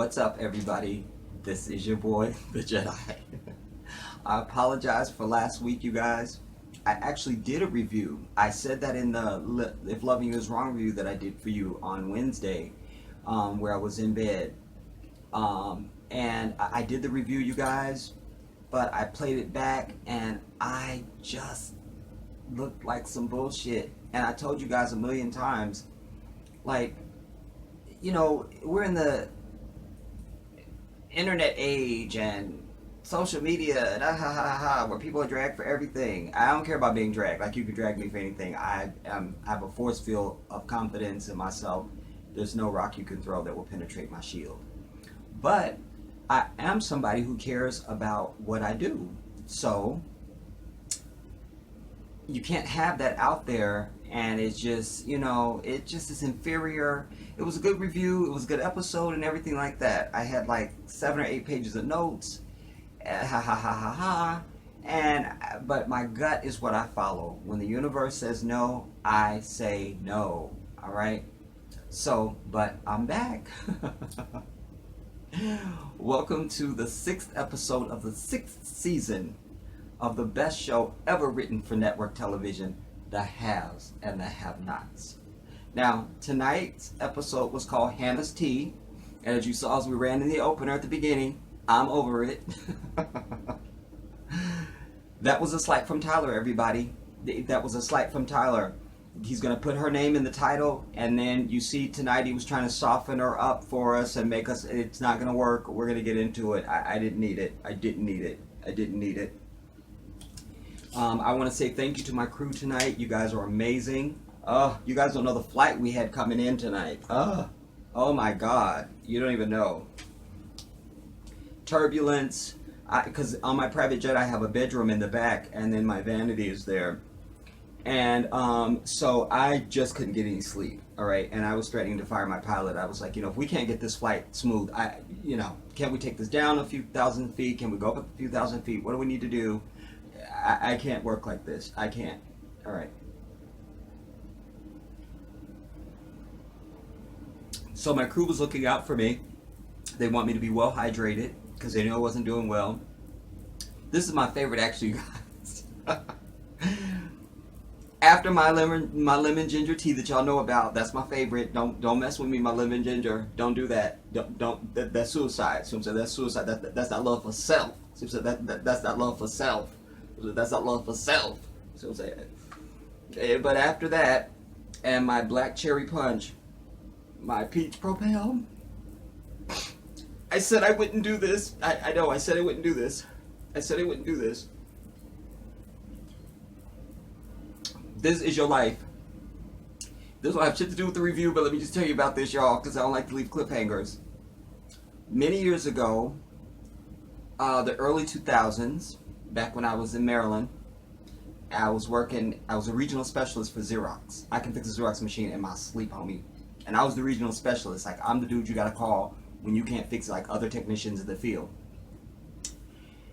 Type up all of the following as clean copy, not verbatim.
What's up, everybody? This is your boy, the Jedi. I apologize for last week, you guys. I actually did a review. I said that in the If Loving You Is Wrong review that I did for you on Wednesday, where I was in bed. And I did the review, you guys, but I played it back and I just looked like some bullshit. And I told you guys a million times, like, you know, we're in the internet age and social media and where people are dragged for everything. I don't care about being dragged. Like, you can drag me for anything. I have a force field of confidence in myself. There's no rock you can throw that will penetrate my shield. But I am somebody who cares about what I do. So you can't have that out there and it's just, you know, it just is inferior. It was a good review, it was a good episode and everything like that. I had like 7 or 8 pages of notes, but my gut is what I follow. When the universe says no, I say no, all right? So, but I'm back. Welcome to the 6th episode of the 6th season of the best show ever written for network television, The Haves and the Have-Nots. Now, tonight's episode was called Hanna'S Tea, and as you saw as we ran in the opener at the beginning, I'm over it. That was a slight from Tyler, everybody. That was a slight from Tyler. He's going to put her name in the title, and then you see tonight he was trying to soften her up for us and make us, it's not going to work, we're going to get into it. I didn't need it. I didn't need it. I want to say thank you to my crew tonight. You guys are amazing. You guys don't know the flight we had coming in tonight. Oh my God. You don't even know. Turbulence. Because on my private jet I have a bedroom in the back and then my vanity is there. And so I just couldn't get any sleep. All right. And I was threatening to fire my pilot. I was like, you know, if we can't get this flight smooth, can't we take this down a few thousand feet? Can we go up a few thousand feet? What do we need to do? I can't work like this. I can't. All right. So my crew was looking out for me. They want me to be well hydrated because they knew I wasn't doing well. This is my favorite, actually, you guys. After my lemon ginger tea that y'all know about, that's my favorite. Don't mess with me, my lemon ginger. Don't do that. That's suicide. So that's suicide. That's not love for self. So that's not love for self. That's not love for self. So I'm saying. But after that, and my black cherry punch, my peach propel, I said I wouldn't do this. I know, I said I wouldn't do this. This is your life. This will have shit to do with the review, but let me just tell you about this, y'all, because I don't like to leave cliffhangers. Many years ago, the early 2000s, back when I was in Maryland, I was a regional specialist for Xerox. I can fix a Xerox machine in my sleep, homie. And I was the regional specialist. Like, I'm the dude you gotta call when you can't fix it, like other technicians in the field.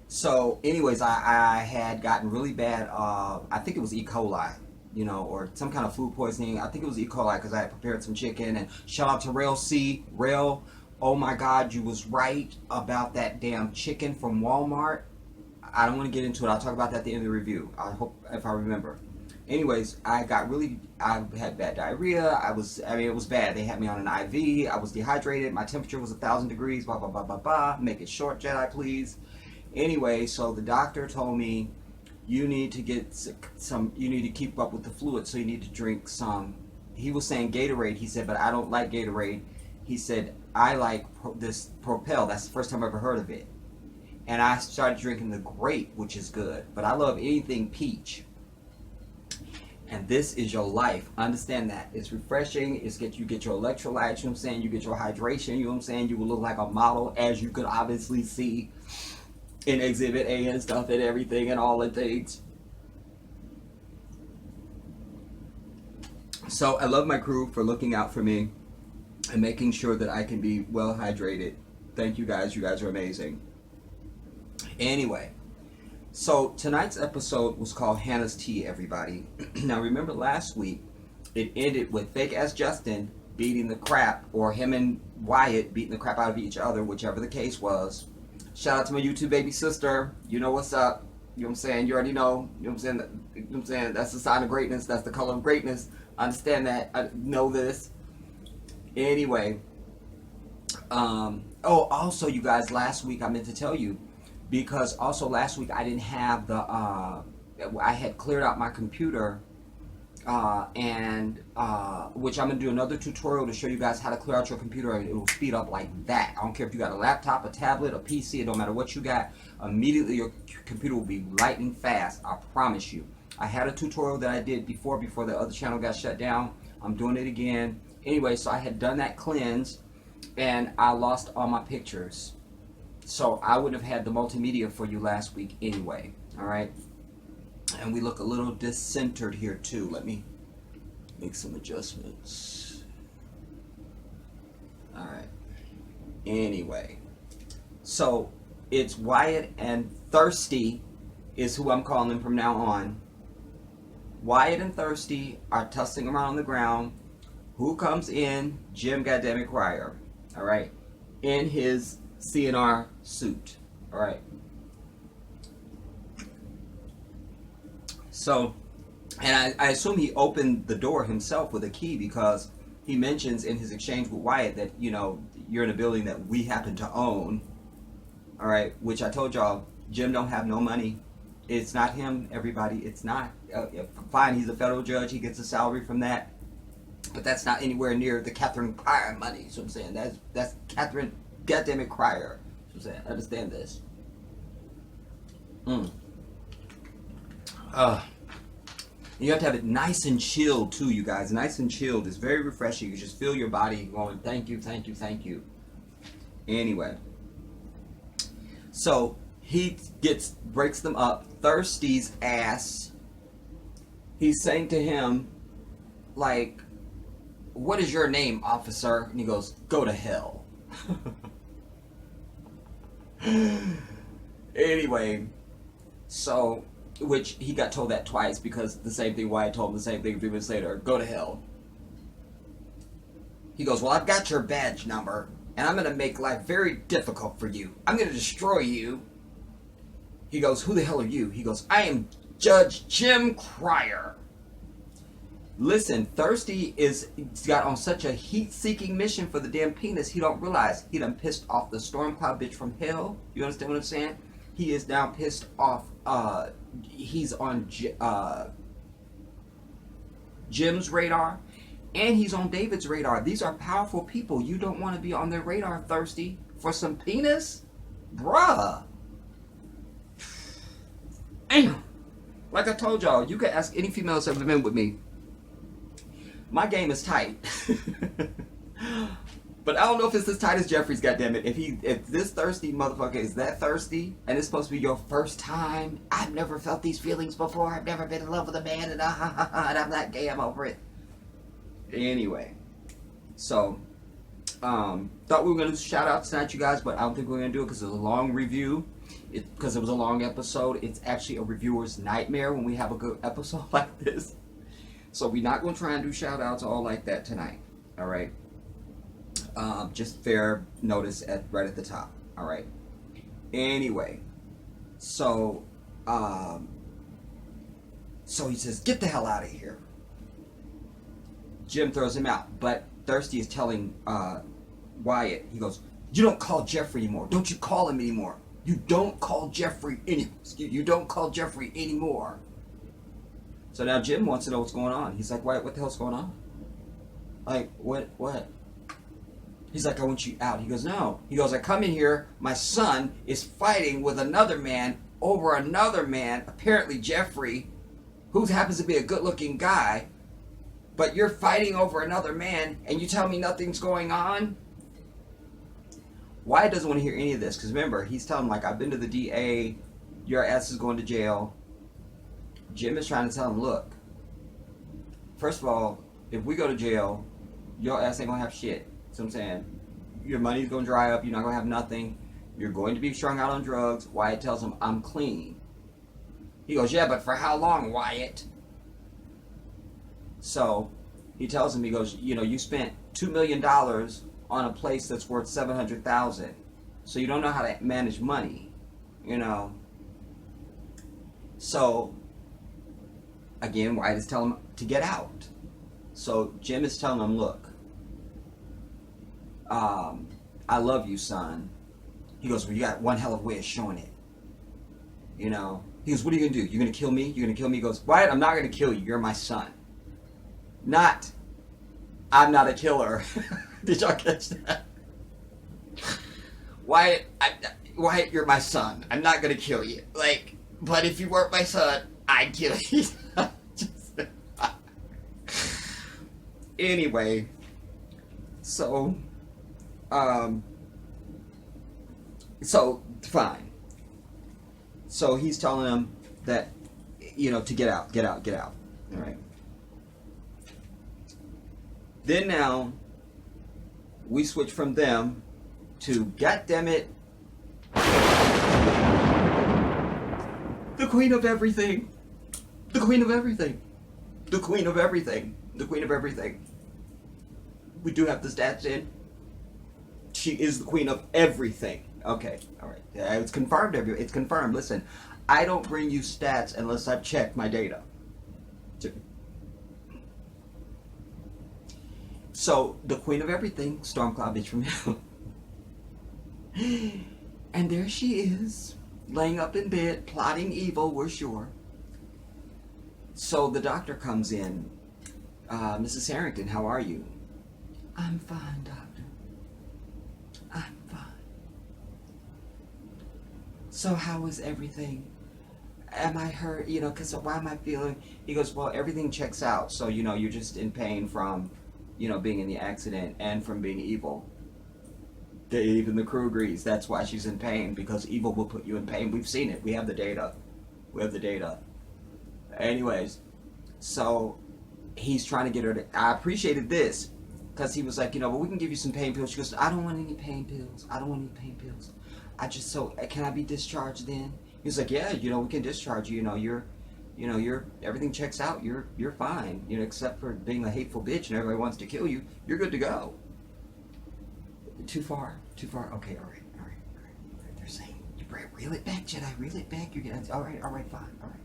So, anyways, I had gotten really bad, I think it was E. coli, you know, or some kind of food poisoning. I think it was E. coli because I had prepared some chicken. And shout out to Rail C. Rail, oh my God, you was right about that damn chicken from Walmart. I don't want to get into it. I'll talk about that at the end of the review. I hope, if I remember. Anyways, I had bad diarrhea. It was bad. They had me on an IV. I was dehydrated. My temperature was 1,000 degrees, blah, blah, blah, blah, blah. Make it short, Jedi, please. Anyway, so the doctor told me, you need to you need to keep up with the fluid, so you need to drink some. He was saying Gatorade. He said, but I don't like Gatorade. He said, I like this Propel. That's the first time I ever heard of it. And I started drinking the grape, which is good. But I love anything peach. And this is your life. Understand that. It's refreshing. You get your electrolytes, you know what I'm saying? You get your hydration, you know what I'm saying? You will look like a model, as you could obviously see in Exhibit A and stuff and everything and all the things. So I love my crew for looking out for me and making sure that I can be well hydrated. Thank you guys. You guys are amazing. Anyway, so tonight's episode was called Hanna'S Tea, everybody. Now remember last week, it ended with fake ass Justin beating the crap, or him and Wyatt beating the crap out of each other, whichever the case was. Shout out to my YouTube baby sister. You know what's up. You know what I'm saying? You already know. You know what I'm saying? You know what I'm saying? That's the sign of greatness. That's the color of greatness. I understand that. I know this. Anyway. Oh, also, you guys, last week I meant to tell you, because also last week I didn't have the, I had cleared out my computer, which I'm going to do another tutorial to show you guys how to clear out your computer, and it will speed up like that. I don't care if you got a laptop, a tablet, a PC, it don't matter what you got, immediately your computer will be lightning fast, I promise you. I had a tutorial that I did before the other channel got shut down. I'm doing it again. Anyway, so I had done that cleanse, and I lost all my pictures. So I would have had the multimedia for you last week anyway. Alright? And we look a little discentered here too. Let me make some adjustments. Alright. Anyway. So it's Wyatt and Thirsty is who I'm calling them from now on. Wyatt and Thirsty are tussling around on the ground. Who comes in? Jim Goddammit Cryer. Alright, in his CNR suit. Alright. So, and I assume he opened the door himself with a key, because he mentions in his exchange with Wyatt that, you know, you're in a building that we happen to own. Alright, which I told y'all, Jim don't have no money. It's not him, everybody. It's not. Fine, he's a federal judge. He gets a salary from that. But that's not anywhere near the Catherine Cryer money. So I'm saying that's Catherine Goddammit Cryer. So I'm saying, understand this. You have to have it nice and chilled too, you guys. Nice and chilled is very refreshing. You just feel your body going, thank you, thank you, thank you. Anyway, so he breaks them up. Thirsty's ass. He's saying to him, like, what is your name, officer? And he goes, go to hell. Anyway, so, which he got told that twice, because the same thing Wyatt told him the same thing 3 minutes later, go to hell. He goes, well, I've got your badge number, and I'm going to make life very difficult for you. I'm going to destroy you. He goes, who the hell are you? He goes, I am Judge Jim Cryer. Listen, Thirsty is got on such a heat-seeking mission for the damn penis, he don't realize he done pissed off the storm cloud bitch from hell. You understand what I'm saying? He is now pissed off. He's on Jim's radar, and he's on David's radar. These are powerful people. You don't want to be on their radar, Thirsty, for some penis? Bruh. Damn. Like I told y'all, you can ask any female that's ever been with me. My game is tight. But I don't know if it's as tight as Jeffrey's, goddammit. If this thirsty motherfucker is that thirsty, and it's supposed to be your first time, I've never felt these feelings before, I've never been in love with a man, and I'm not gay, I'm over it. Anyway. So, thought we were going to do shout outs tonight, you guys, but I don't think we're going to do it because it's a long review. Because it was a long episode. It's actually a reviewer's nightmare when we have a good episode like this. So we're not going to try and do shout outs all like that tonight. Alright. Just fair notice right at the top. Alright. Anyway. So he says, get the hell out of here. Jim throws him out. But Thirsty is telling Wyatt, he goes, you don't call Jeffrey anymore. Don't you call him anymore. You don't call Jeffrey you don't call Jeffrey anymore. So now Jim wants to know what's going on. He's like, what the hell's going on? Like, what? He's like, I want you out. He goes, no. He goes, I come in here, my son is fighting with another man over another man, apparently Jeffrey, who happens to be a good-looking guy, but you're fighting over another man, and you tell me nothing's going on? Wyatt doesn't want to hear any of this, because remember, he's telling him, like, I've been to the DA, your ass is going to jail. Jim is trying to tell him, look, first of all, if we go to jail, your ass ain't going to have shit. So I'm saying, your money's going to dry up, you're not going to have nothing, you're going to be strung out on drugs. Wyatt tells him, I'm clean. He goes, yeah, but for how long, Wyatt? So he tells him, he goes, you know, you spent $2 million on a place that's worth 700,000. So you don't know how to manage money, you know. So again, White is telling him to get out. So Jim is telling him, look, I love you, son. He goes, well, you got one hell of a way of showing it. You know, he goes, what are you going to do? You're going to kill me? You're going to kill me? He goes, Wyatt, I'm not going to kill you. You're my son. Not, I'm not a killer. Did y'all catch that? Wyatt, Wyatt, you're my son. I'm not going to kill you. Like, but if you weren't my son, I'd kill you. Anyway, so fine. So he's telling him that, you know, to get out. All right. Then now we switch from them to, goddammit, the queen of everything. The queen of everything. The queen of everything. The queen of everything. We do have the stats in. She is the queen of everything. Okay, all right. It's confirmed. It's confirmed. Listen, I don't bring you stats unless I've checked my data. So the queen of everything, Stormcloud bitch from hell. And there she is, laying up in bed, plotting evil, we're sure. So the doctor comes in. Mrs. Harrington, how are you? I'm fine, doctor. I'm fine. So how is everything? Am I hurt? You know, because why am I feeling? He goes, well, everything checks out. So, you know, you're just in pain from, you know, being in the accident and from being evil. Even the crew agrees. That's why she's in pain, because evil will put you in pain. We've seen it. We have the data. Anyways, so he's trying to get her to... I appreciated this, because he was like, you know, well, we can give you some pain pills. She goes, I don't want any pain pills. I just, so, can I be discharged then? He was like, yeah, you know, we can discharge you. You know, you're everything checks out. You're fine. You know, except for being a hateful bitch and everybody wants to kill you. You're good to go. Too far. Okay, all right. They're saying, you reel it back, Jedi. Reel it back. You're getting, all right, fine. All right.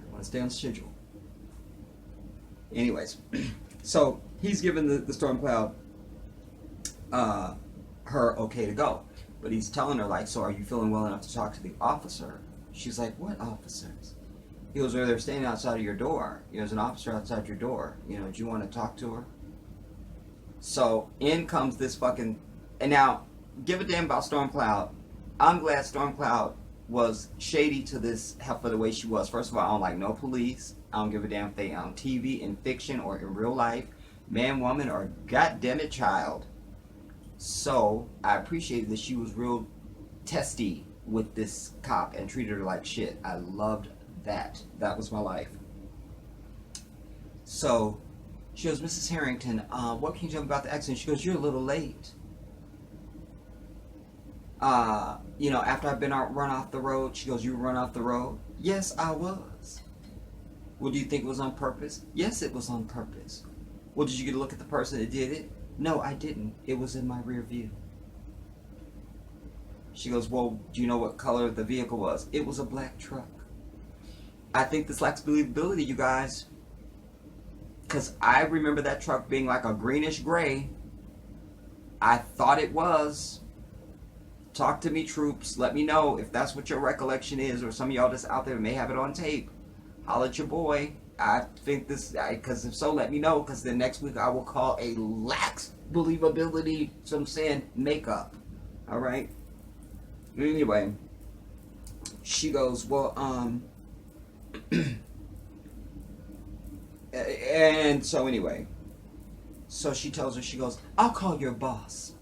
I want to stay on schedule. Anyways, so he's given the Stormcloud her okay to go. But he's telling her, like, so are you feeling well enough to talk to the officer? She's like, what officers? He goes, they're standing outside of your door. You know, there's an officer outside your door. You know, do you want to talk to her? So in comes this fucking... And now, give a damn about Stormcloud. I'm glad Stormcloud was shady to this heifer the way she was. First of all, I don't like no police. I don't give a damn thing on TV, in fiction, or in real life. Man, woman, or goddammit child. So, I appreciated that she was real testy with this cop and treated her like shit. I loved that. That was my life. So, she goes, Mrs. Harrington, what can you tell me about the accident? She goes, you're a little late. You know, after I've been run off the road, she goes, you run off the road? Yes, I was. Well, do you think it was on purpose? Yes, it was on purpose. Well, did you get a look at the person that did it? No, I didn't. It was in my rear view. She goes, well, do you know what color the vehicle was? It was a black truck. I think this lacks believability, you guys. Because I remember that truck being like a greenish gray. I thought it was. Talk to me, troops. Let me know if that's what your recollection is, or some of y'all just out there may have it on tape. Holla at your boy. I think this, because if so, let me know, because then next week I will call a lax believability, so I'm saying makeup. Alright? Anyway, she goes, well, and so anyway, so she tells her, she goes, I'll call your boss,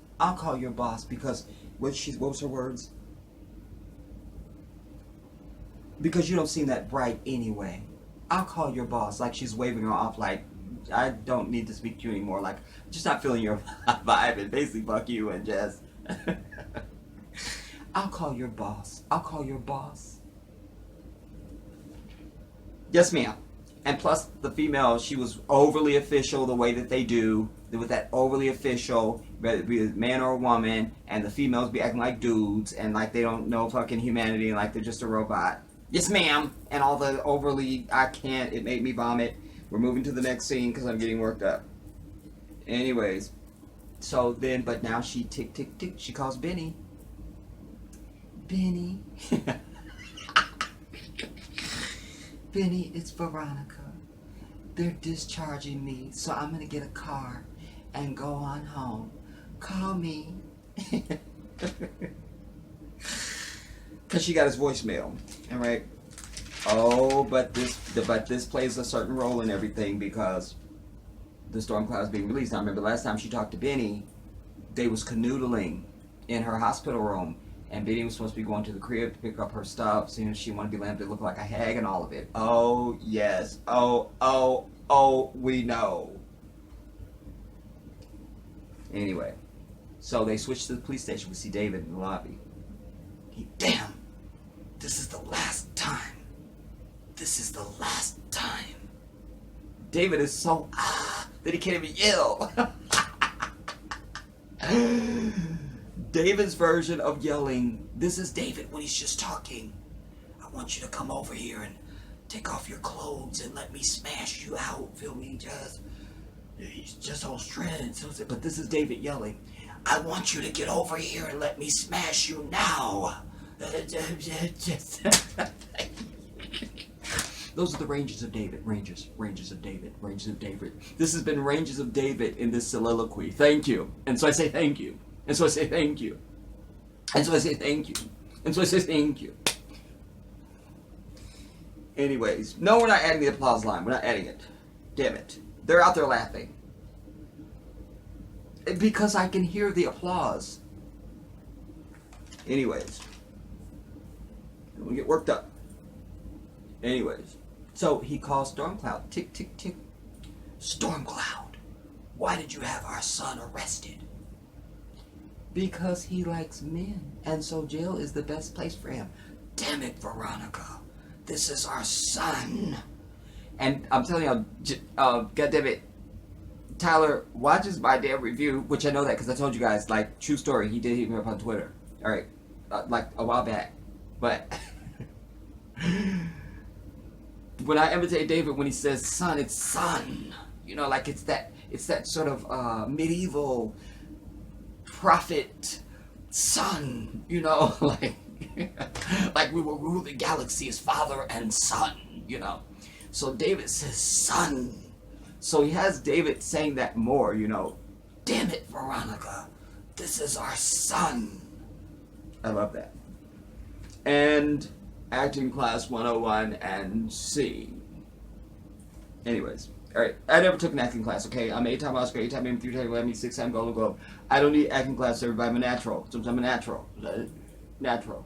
because, what was her words? Because you don't seem that bright anyway. I'll call your boss. Like she's waving her off, like, I don't need to speak to you anymore. Like, just not feeling your vibe, and basically fuck you and just... I'll call your boss. Yes, ma'am. And plus, the female, she was overly official the way that they do. With that overly official, whether it be a man or a woman, and the females be acting like dudes, and like they don't know fucking humanity, and like they're just a robot. Yes, ma'am. And all the overly, I can't, it made me vomit. We're moving to the next scene because I'm getting worked up. Anyways, so then, but now she tick, tick, tick, she calls Benny. Benny. Benny, it's Veronica. They're discharging me, so I'm going to get a car and go on home. Call me. Because she got his voicemail. All right. Oh, but this plays a certain role in everything because the storm cloud is being released. Now, remember last time she talked to Benny, they was canoodling in her hospital room. And Benny was supposed to be going to the crib to pick up her stuff. So she wanted to be lamp to look like a hag and all of it. Oh, yes. Oh, we know. Anyway, so they switched to the police station. We see David in the lobby. Damn, this is the last time. This is the last time. David is so that he can't even yell. David's version of yelling, this is David when he's just talking. I want you to come over here and take off your clothes and let me smash you out. Feel me? He's just all shredded. But this is David yelling, I want you to get over here and let me smash you now. Those are the ranges of David. Ranges of David. Ranges of David. This has been Ranges of David in this soliloquy. Thank you. And so I say thank you. And so I say thank you. And so I say thank you. And so I say thank you. Anyways, no, we're not adding the applause line. We're not adding it. Damn it. They're out there laughing. Because I can hear the applause. Anyways. I don't get worked up. Anyways. So he calls Stormcloud. Tick, tick, tick. Stormcloud, why did you have our son arrested? Because he likes men. And so jail is the best place for him. Damn it, Veronica. This is our son. And I'm telling you, goddamn it, Tyler watches my damn review, which I know that because I told you guys, like, true story, he did hit me up on Twitter. All right, like a while back. But when I imitate David when he says son, it's son. You know, like it's that sort of medieval prophet son. You know, like like we will rule the galaxy as father and son. You know, so David says son. So he has David saying that more. You know, damn it, Veronica, this is our son. I love that. And acting class 101 and C. Anyways, all right. I never took an acting class. Okay, I'm 8-time Oscar, 8-time Emmy, 3-time Emmy, 6-time Golden Globe. I don't need acting class. Everybody, I'm a natural. Sometimes I'm a natural. Natural.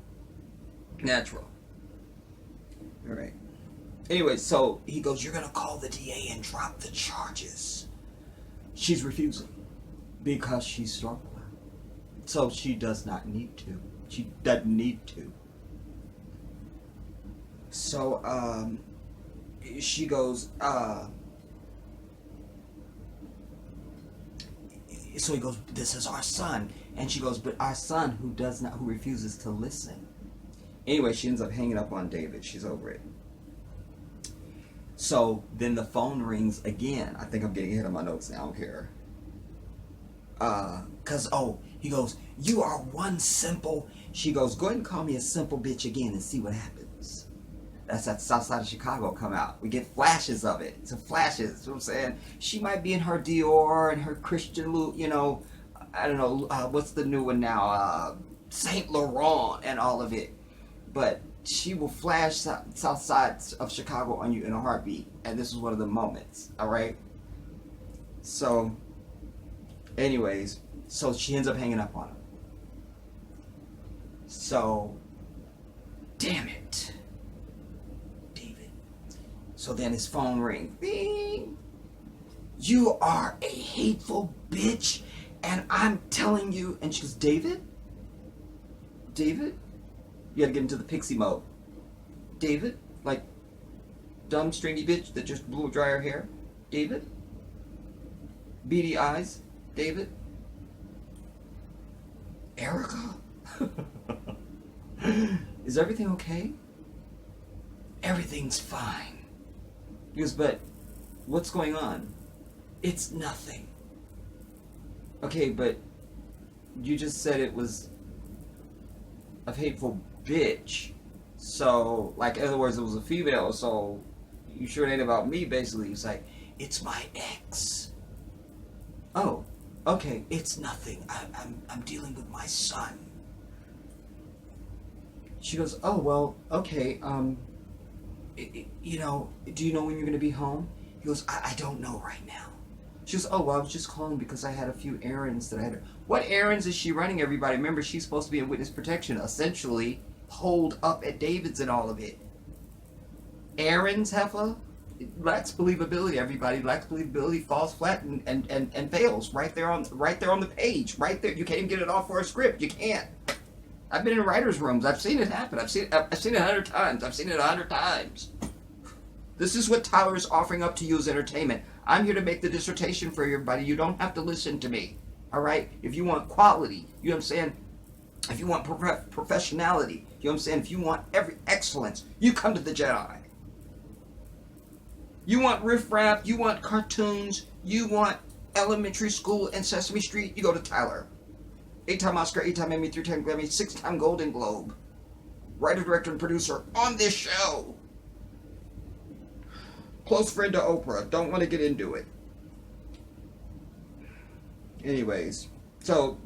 All right. Anyway, so he goes, you're gonna call the DA and drop the charges. She's refusing because she's Stormcloud. So she does not need to. She doesn't need to. So, she goes, so he goes, this is our son. And she goes, but our son who refuses to listen. Anyway, she ends up hanging up on David. She's over it. So then the phone rings again. I think I'm getting ahead of my notes now here. He goes, you are one simple. She goes, go ahead and call me a simple bitch again and see what happens. That's that south side of Chicago come out. We get flashes of it. Some flashes. You know what I'm saying? She might be in her Dior and her Christian look, you know, I don't know, what's the new one now? Saint Laurent and all of it. But she will flash south side of Chicago on you in a heartbeat. And this is one of the moments. All right? So, anyways, so she ends up hanging up on him. So, damn it. David. So then his phone rings. Bing. You are a hateful bitch. And I'm telling you. And she goes, David? David? You gotta get into the pixie mode. David? Like, dumb stringy bitch that just blew dry her hair? David? Beady eyes? David? Erica? Is everything okay? Everything's fine. He goes, but what's going on? It's nothing. Okay, but you just said it was a hateful bitch. So, like, in other words, it was a female, so you sure it ain't about me, basically. He's like, it's my ex. Oh, okay, it's nothing. I'm dealing with my son. She goes, oh, well, okay, you know, do you know when you're going to be home? He goes, I don't know right now. She goes, oh, well, I was just calling because I had a few errands that I had to... What errands is she running, everybody? Remember, she's supposed to be in witness protection, essentially holed up at David's and all of it. Errands, Heffa? Lacks believability, everybody. Lacks believability, falls flat and fails right there on the page. Right there. You can't even get it off for a script. You can't. I've been in writers' rooms. I've seen it happen. I've seen it 100 times. I've seen it 100 times. This is what Tyler's offering up to you as entertainment. I'm here to make the dissertation for everybody. You don't have to listen to me. All right? If you want quality, you know what I'm saying? If you want professionality, you know what I'm saying? If you want every excellence, you come to the Jedi. You want riffraff, you want cartoons, you want elementary school and Sesame Street, you go to Tyler. 8-time Oscar, 8-time Emmy, 3-time Grammy, 6-time Golden Globe. Writer, director, and producer on this show. Close friend to Oprah. Don't want to get into it. Anyways, so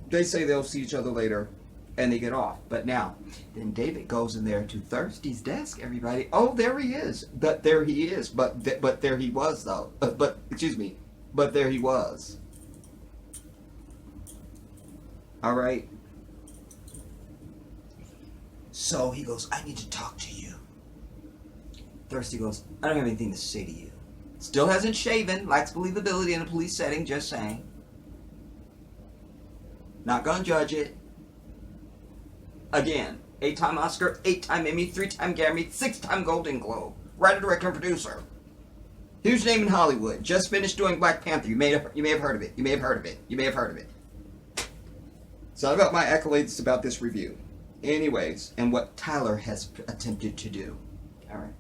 they say they'll see each other later, and they get off. But now, then David goes in there to Thirsty's desk, everybody. Oh, there he is. But there he is. But there he was, though. But there he was. All right. So he goes, I need to talk to you. Thirsty goes, I don't have anything to say to you. Still hasn't shaven, lacks believability in a police setting, just saying. Not gonna judge it. Again, 8-time Oscar, 8-time Emmy, 3-time Grammy, 6-time Golden Globe. Writer, director, and producer. Huge name in Hollywood. Just finished doing Black Panther. You may have heard of it. You may have heard of it. You may have heard of it. It's not about my accolades, it's about this review. Anyways, and what Tyler has attempted to do. Alright.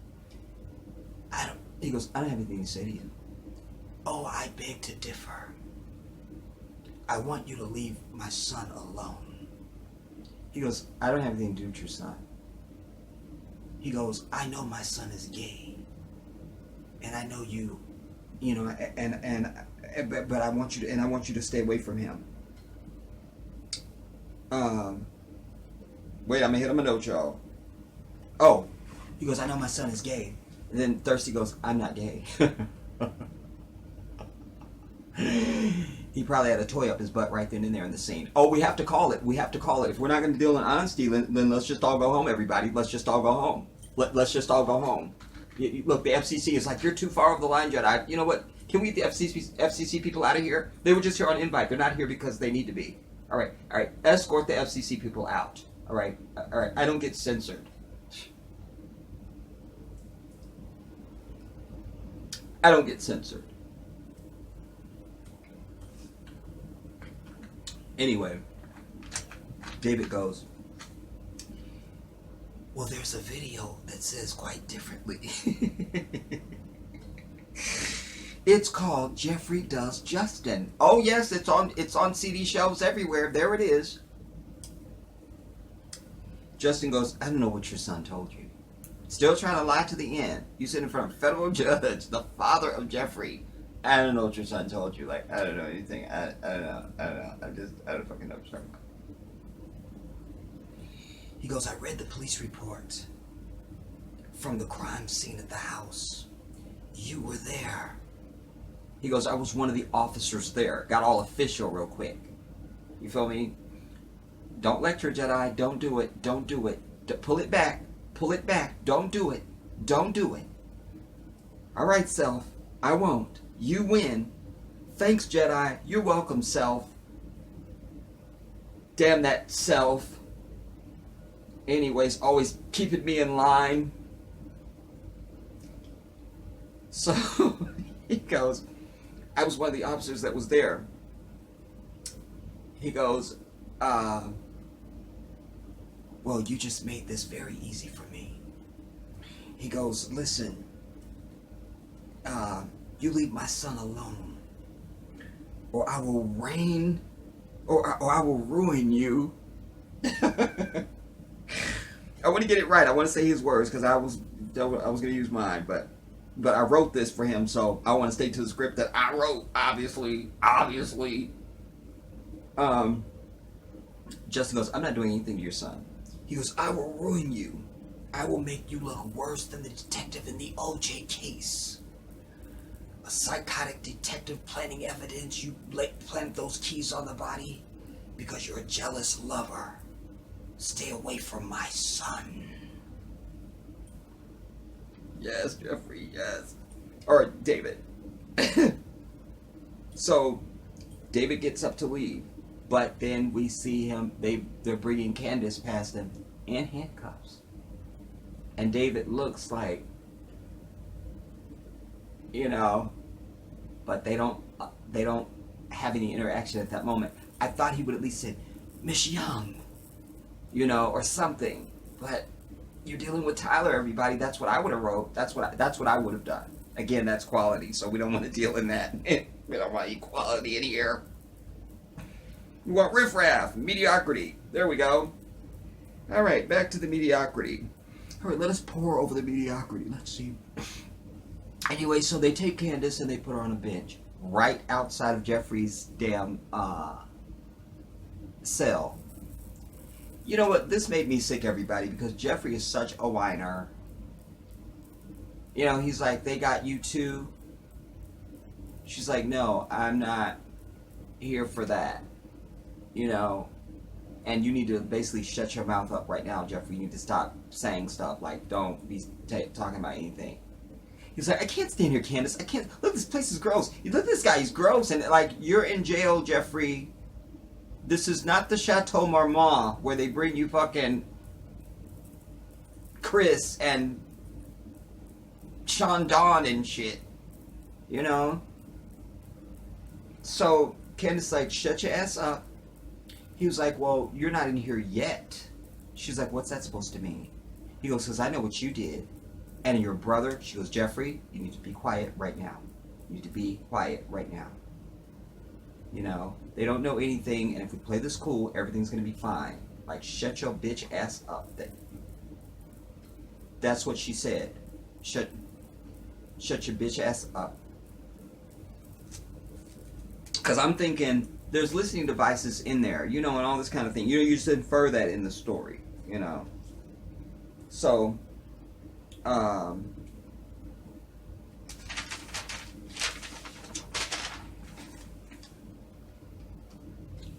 He goes, I don't have anything to say to you. Oh, I beg to differ. I want you to leave my son alone. He goes, I don't have anything to do with your son. He goes, I know my son is gay. And I know you know, but I want you to stay away from him. Wait, I'm gonna hit him a note, y'all. Oh, he goes, I know my son is gay. And then Thirsty goes, I'm not gay. He probably had a toy up his butt right then and there in the scene. Oh, we have to call it. We have to call it. If we're not going to deal in honesty, then let's just all go home, everybody. Let's just all go home. Let's just all go home. Look, the FCC is like, you're too far over the line, Jedi. You know what? Can we get the FCC people out of here? They were just here on invite. They're not here because they need to be. All right. Escort the FCC people out. All right. I don't get censored. I don't get censored. Anyway, David goes, well, there's a video that says quite differently. It's called Jeffrey Does Justin. Oh yes, it's on CD shelves everywhere. There it is. Justin goes, I don't know what your son told you. Still trying to lie to the end. You sit in front of a federal judge, the father of Jeffrey. I don't know what your son told you. Like, I don't know anything. I don't know. I don't fucking know what you're talking about. He goes, I read the police report from the crime scene at the house. You were there. He goes, I was one of the officers there. Got all official real quick. You feel me? Don't lecture, Jedi. Don't do it. Don't do it. Pull it back. Pull it back. Don't do it. Don't do it. All right, self. I won't. You win. Thanks, Jedi. You're welcome, self. Damn that self. Anyways, always keeping me in line. So he goes, I was one of the officers that was there. He goes, well, you just made this very easy for me. He goes, listen, you leave my son alone, or I will or I will ruin you. I want to get it right. I want to say his words because I was going to use mine, but I wrote this for him, so I want to stay to the script that I wrote. Obviously. Justin goes, I'm not doing anything to your son. He goes, I will ruin you. I will make you look worse than the detective in the OJ case. A psychotic detective planting evidence. You plant those keys on the body because you're a jealous lover. Stay away from my son. Yes, Jeffrey, yes. Or David. So David gets up to leave, but then we see him, they're bringing Candice past him in handcuffs. And David looks like, but they don't have any interaction at that moment. I thought he would at least say, Miss Young, or something. But you're dealing with Tyler, everybody. That's what I would have wrote. That's what I would have done. Again, that's quality, so we don't want to deal in that. We don't want equality in here. We want riffraff, mediocrity. There we go. All right, back to the mediocrity. All right, let us pour over the mediocrity. Let's see. Anyway, so they take Candice and they put her on a bench right outside of Jeffrey's damn cell. You know what? This made me sick, everybody, because Jeffrey is such a whiner. He's like, they got you too. She's like, no, I'm not here for that. And you need to basically shut your mouth up right now, Jeffrey. You need to stop saying stuff. Like, don't be talking about anything. He's like, I can't stand here, Candice. I can't. Look, this place is gross. You look at this guy. He's gross. And, you're in jail, Jeffrey. This is not the Chateau Marmont where they bring you fucking Chris and Sean Dawn and shit. So, Candice like, shut your ass up. He was like, well, you're not in here yet. She's like, what's that supposed to mean? He goes, because I know what you did. And your brother, she goes, Jeffrey, you need to be quiet right now. You need to be quiet right now. They don't know anything, and if we play this cool, everything's going to be fine. Like, shut your bitch ass up. That's what she said. Shut your bitch ass up. Because I'm thinking, there's listening devices in there, and all this kind of thing. You just infer that in the story,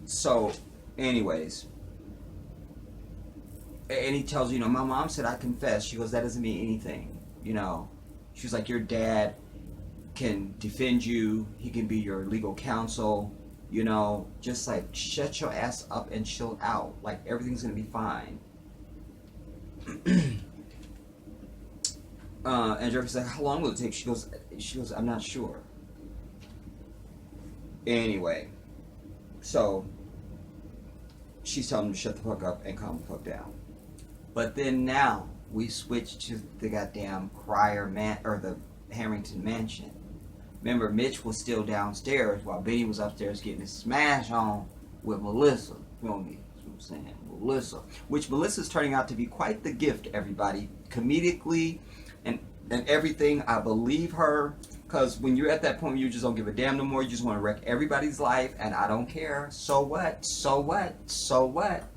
So, anyways, and he tells my mom said I confessed. She goes, that doesn't mean anything, She's like, your dad can defend you. He can be your legal counsel. Just like shut your ass up and chill out. Like everything's gonna be fine. And Jeffrey's like, how long will it take? She goes, I'm not sure. Anyway, so she's telling him to shut the fuck up and calm the fuck down. But then now we switch to the goddamn Cryer or the Harrington mansion. Remember, Mitch was still downstairs while Benny was upstairs getting his smash on with Melissa. You know me, that's what I'm saying, Melissa. Which Melissa's turning out to be quite the gift, everybody. Comedically and everything. I believe her. Because when you're at that point, you just don't give a damn no more. You just want to wreck everybody's life, and I don't care. So what? So what? So what?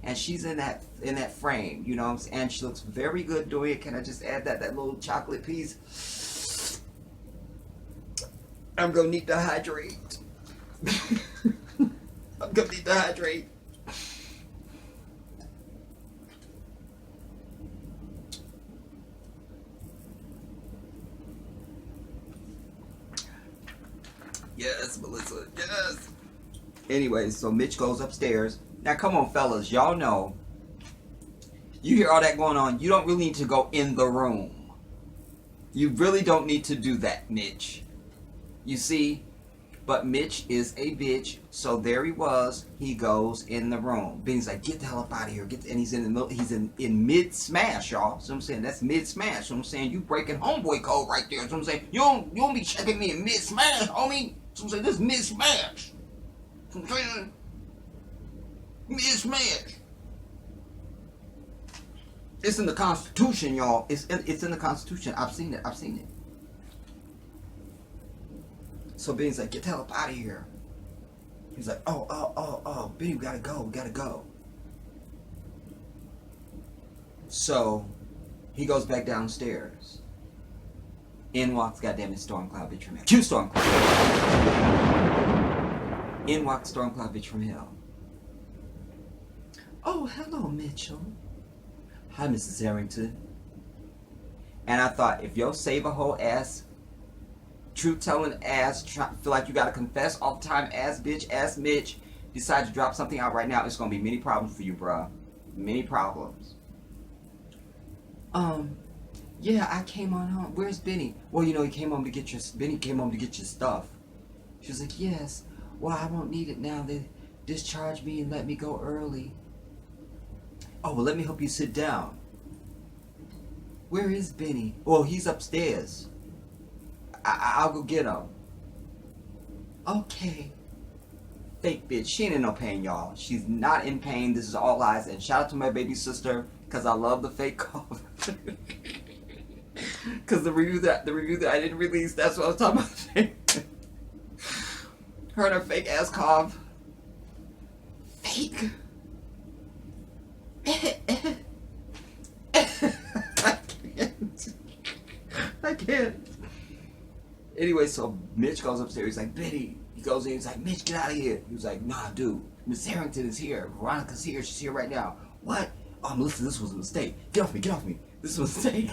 And she's in that frame. And she looks very good doing it. Can I just add that little chocolate piece? I'm gonna need to hydrate. I'm gonna need to hydrate. Yes, Melissa, yes. Anyway, so Mitch goes upstairs. Now, come on, fellas. Y'all know. You hear all that going on. You don't really need to go in the room. You really don't need to do that, Mitch. You see? But Mitch is a bitch, so there he was. He goes in the room. Benny's like, get the hell up out of here. And he's in the middle. He's in mid-smash, y'all. So I'm saying that's mid-smash. So I'm saying you breaking homeboy code right there. So I'm saying you don't be checking me in mid-smash, homie. So I'm saying this mid-smash. So I'm saying mid-smash. It's in the Constitution, y'all. It's in the Constitution. I've seen it. So Benny's like, get the hell up out of here. He's like, oh, Benny, we gotta go. So he goes back downstairs. In walks goddamn Stormcloud bitch from hell. Cue Stormcloud. In walks Stormcloud bitch from hell. Oh, hello, Mitchell. Hi, Mrs. Harrington. And I thought, if your save-a-hole ass, truth-telling ass, feel like you gotta confess all the time ass bitch, ass Mitch, decide to drop something out right now, it's gonna be many problems for you, bruh. Many problems. Yeah, I came on home. Where's Benny? Well, you know, Benny came home to get your stuff. She was like, yes. Well, I won't need it now. They discharged me and let me go early. Oh, well, let me help you sit down. Where is Benny? Well, he's upstairs. I'll go get him. Okay. Fake bitch. She ain't in no pain, y'all. She's not in pain. This is all lies. And shout out to my baby sister, because I love the fake cough. Because the review that I didn't release, that's what I was talking about. Her and her fake ass cough. Fake. I can't. Anyway, so Mitch goes upstairs. He's like, Betty. He goes in. He's like, Mitch, get out of here. He was like, nah, dude. Miss Harrington is here. Veronica's here. She's here right now. What? Oh, Melissa, this was a mistake. Get off me. This was a mistake.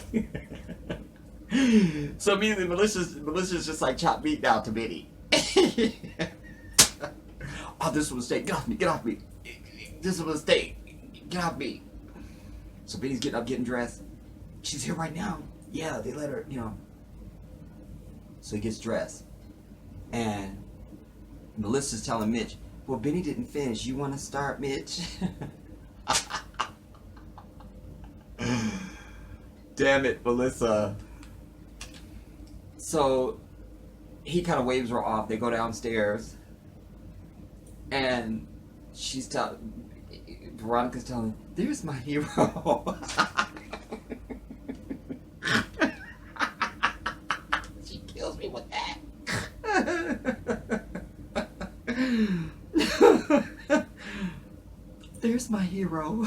So immediately, Melissa's just like chop meat down to Betty. Oh, this was a mistake. Get off me. This is a mistake. Get off me. So Betty's getting up, getting dressed. She's here right now. Yeah, they let her, So he gets dressed. And Melissa's telling Mitch, well, Benny didn't finish. You want to start, Mitch? Damn it, Melissa. So he kind of waves her off. They go downstairs. And Veronica's telling him, there's my hero. She kills me with that. There's my hero.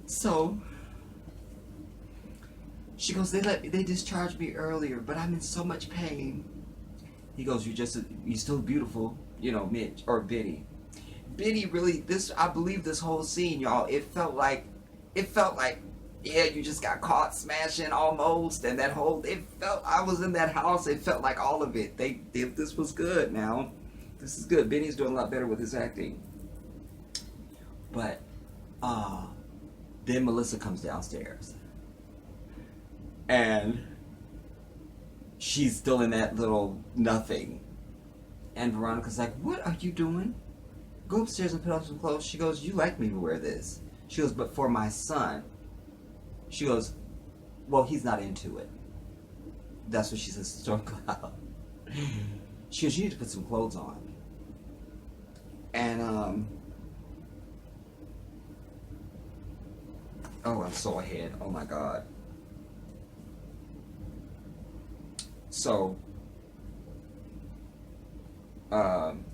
So she goes, they discharged me earlier, but I'm in so much pain. He goes, you're still beautiful, Mitch or Benny. Benny really, I believe this whole scene, y'all, it felt like, yeah, you just got caught smashing almost, and I was in that house, it felt like all of it. This was good now. This is good. Benny's doing a lot better with his acting. But, then Melissa comes downstairs. And she's still in that little nothing. And Veronica's like, what are you doing? Go upstairs and put on some clothes. She goes, you like me to wear this. She goes, but for my son. She goes, well, he's not into it. That's what she says to Stormcloud. She goes, you need to put some clothes on. And, oh, I'm so ahead. Oh my God. So, then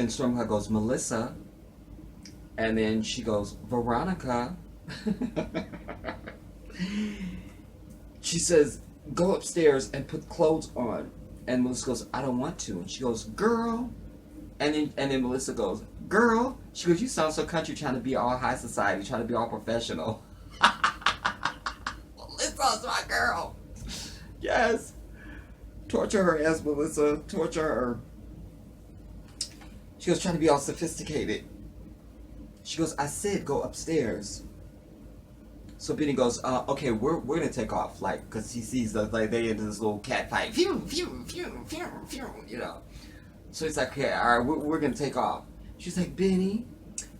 Stormcloud goes, Melissa, and then she goes, Veronica. She says, go upstairs and put clothes on. And Melissa goes, I don't want to. And she goes, girl. And then Melissa goes, girl. She goes, you sound so country, trying to be all high society, trying to be all professional. Melissa's my girl. Yes. Torture her, yes, Melissa. Torture her. She goes, trying to be all sophisticated. She goes, I said go upstairs. So Benny goes, okay, we're gonna take off, like, cause he sees like they into this little cat fight, phew, phew, phew, phew, phew, you know. So he's like, okay, all right, we're gonna take off. She's like, Benny,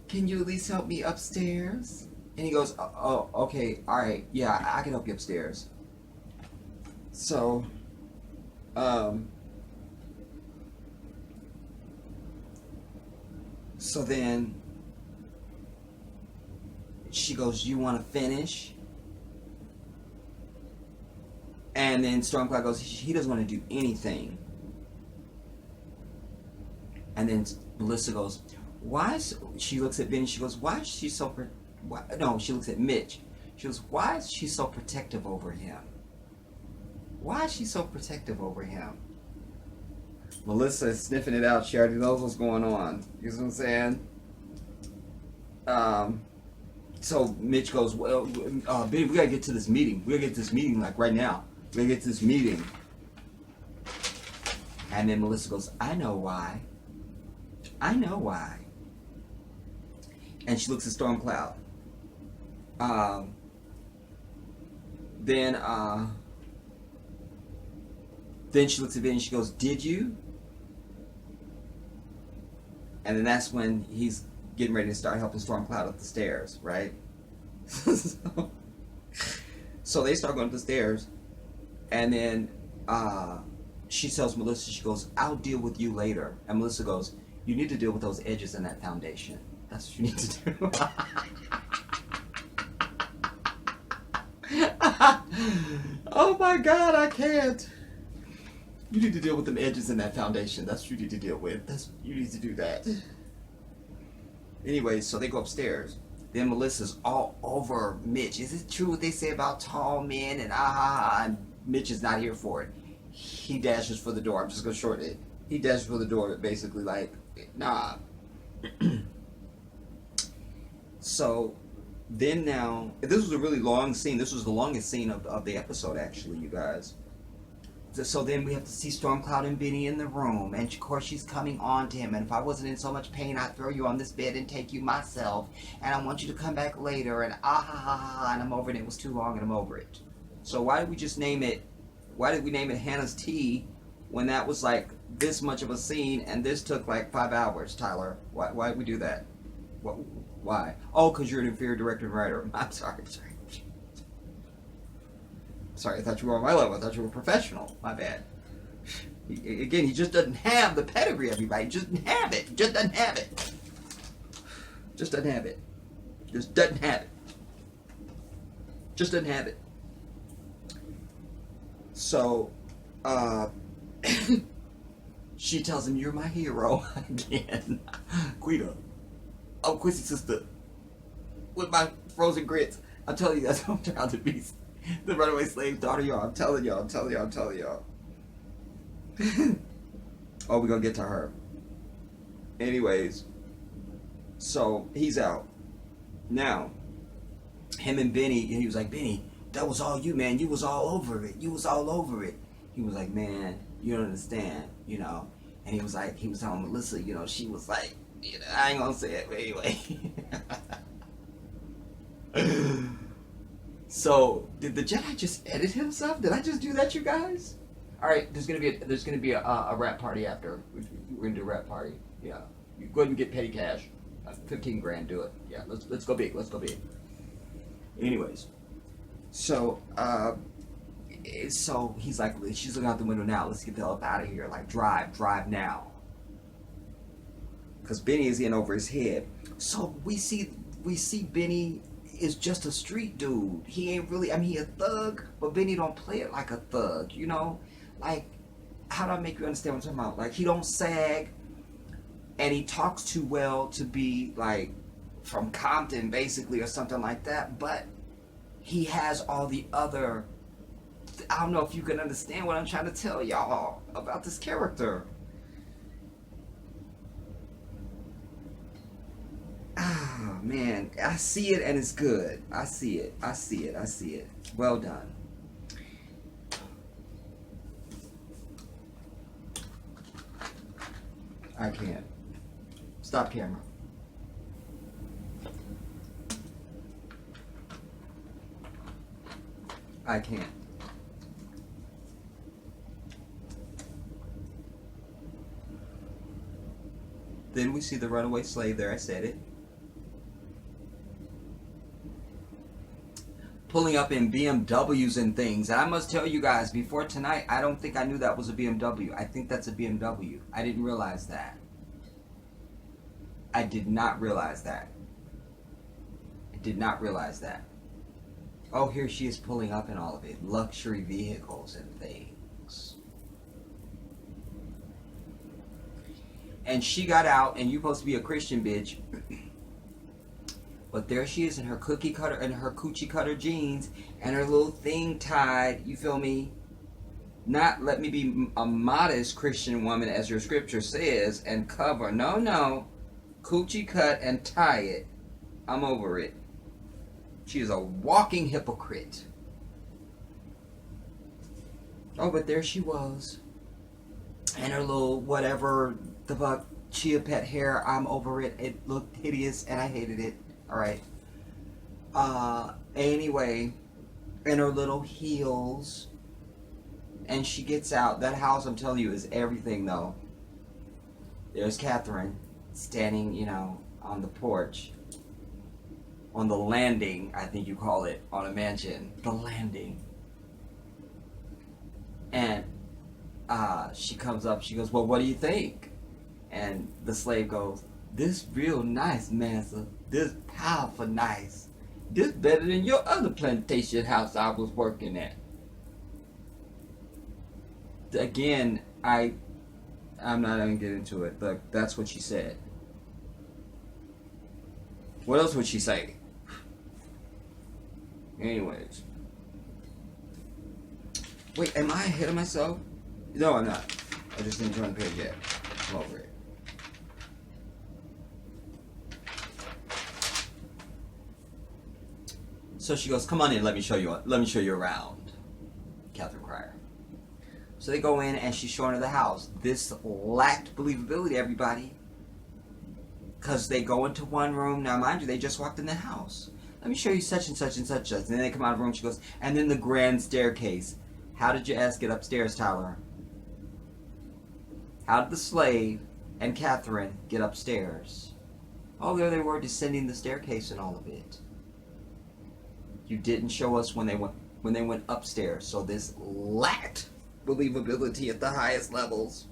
can you at least help me upstairs? And he goes, oh, okay, all right, yeah, I can help you upstairs. So, so then she goes, you want to finish? And then Stormcloud goes, he doesn't want to do anything. And then Melissa goes, why is, she looks at Benny, she goes, why is she so, no, she looks at Mitch. She goes, why is she so protective over him? Why is she so protective over him? Melissa is sniffing it out. She already knows what's going on. You know what I'm saying? So Mitch goes, well, Benny, we gotta get to this meeting. We gotta get to this meeting like right now. We gotta get to this meeting. And then Melissa goes, I know why. I know why. And she looks at Stormcloud. Then she looks at Benny and she goes, did you? And then that's when he's getting ready to start helping Stormcloud up the stairs, right? So they start going up the stairs, and then she tells Melissa, she goes, I'll deal with you later. And Melissa goes, you need to deal with those edges in that foundation. That's what you need to do. Oh my God, I can't. You need to deal with them edges in that foundation. That's what you need to deal with. You need to do that. Anyway, so they go upstairs. Then Melissa's all over Mitch. Is it true what they say about tall men? And Mitch is not here for it. He dashes for the door. I'm just going to shorten it. He dashes for the door, basically like, nah. So then now, this was a really long scene. This was the longest scene of the episode, actually, you guys. So then we have to see Stormcloud and Benny in the room, and of course she's coming on to him, and if I wasn't in so much pain, I'd throw you on this bed and take you myself, and I want you to come back later, and and I'm over it, it was too long, and I'm over it. So why did we name it Hanna'S Tea, when that was like this much of a scene, and this took like 5 hours, Tyler? Why did we do that? Why? Oh, because you're an inferior director and writer. I'm sorry. Sorry, I thought you were on my level. I thought you were professional. My bad. Again, he just doesn't have the pedigree, everybody. He just doesn't have it. Just doesn't have it. Just doesn't have it. Just doesn't have it. Just doesn't have it. So, she tells him, you're my hero again. Quitah. Oh, Quincy's sister. With my frozen grits. I'm telling you, that's what I'm trying to be. The runaway slave daughter, y'all. I'm telling y'all. Oh, we're gonna get to her. Anyways, so he's out. Now, him and Benny, and he was like, Benny, that was all you, man. You was all over it. You was all over it. He was like, man, you don't understand, you know. And he was telling Melissa, you know, she was like, you know, I ain't gonna say it, but anyway. So, did the Jedi just edit himself? Did I just do that, you guys? All right, there's gonna be a rap party after. We're gonna do a rap party. Yeah, you go ahead and get petty cash, 15 grand. Do it. Yeah, let's go big. Let's go big. Anyways, so he's like, she's looking out the window now. Let's get the hell up out of here. Like, drive now. Because Benny is in over his head. So we see Benny is just a street dude. He ain't really, I mean, he a thug, but Benny don't play it like a thug, you know? Like, how do I make you understand what I'm talking about? Like, he don't sag, and he talks too well to be, like, from Compton, basically, or something like that, but he has all the other, I don't know if you can understand what I'm trying to tell y'all about this character. Ah, man, I see it and it's good. I see it. Well done. I can't. Stop camera. I can't. Then we see the runaway slave there, I said it. Pulling up in BMWs and things. And I must tell you guys, before tonight, I don't think I knew that was a BMW. I think that's a BMW. I didn't realize that. I did not realize that. I did not realize that. Oh, here she is pulling up in all of it. Luxury vehicles and things. And she got out, and you're supposed to be a Christian bitch. But there she is in her cookie cutter and her coochie cutter jeans and her little thing tied, you feel me? Not let me be a modest Christian woman as your scripture says and cover. No, no. Coochie cut and tie it. I'm over it. She is a walking hypocrite. Oh, but there she was. And her little whatever the fuck chia pet hair. I'm over it. It looked hideous and I hated it. Alright. Anyway. And her little heels. And she gets out. That house, I'm telling you, is everything though. There's Catherine standing, you know, on the porch. On the landing, I think you call it, on a mansion. The landing. And she comes up, she goes, well, what do you think? And the slave goes, this real nice, massa. This powerful nice. This better than your other plantation house I was working at. Again, I'm not even getting into it, but that's what she said. What else would she say? Anyways. Wait, am I ahead of myself? No, I'm not. I just didn't turn the page yet. I'm over it. So she goes, come on in, let me show you around. Catherine Crier. So they go in and she's showing her the house. This lacked believability, everybody. Because they go into one room. Now, mind you, they just walked in the house. Let me show you such and such and such. And then they come out of the room. She goes, and then the grand staircase. How did your ass get upstairs, Tyler? How did the slave and Catherine get upstairs? Oh, there they were descending the staircase and all of it. You didn't show us when they went upstairs. So this lacked believability at the highest levels.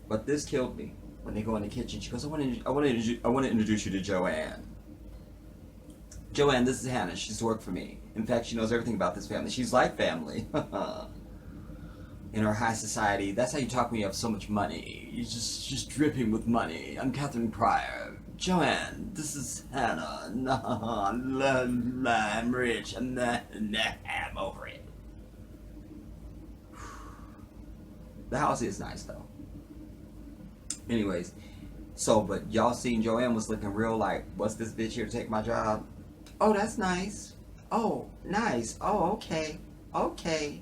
But this killed me. When they go in the kitchen, she goes, I want to introduce you to Joanne. Joanne, this is Hannah. She's worked for me. In fact, she knows everything about this family. She's like family. In our high society, that's how you talk when you have so much money. You're just dripping with money. I'm Catherine Pryor. Joanne, this is Hannah. No, I'm rich. I'm over it. The house is nice, though. Anyways, so, but y'all seen Joanne was looking real like, what's this bitch here to take my job? Oh, that's nice. Oh, nice. Oh, okay. Okay.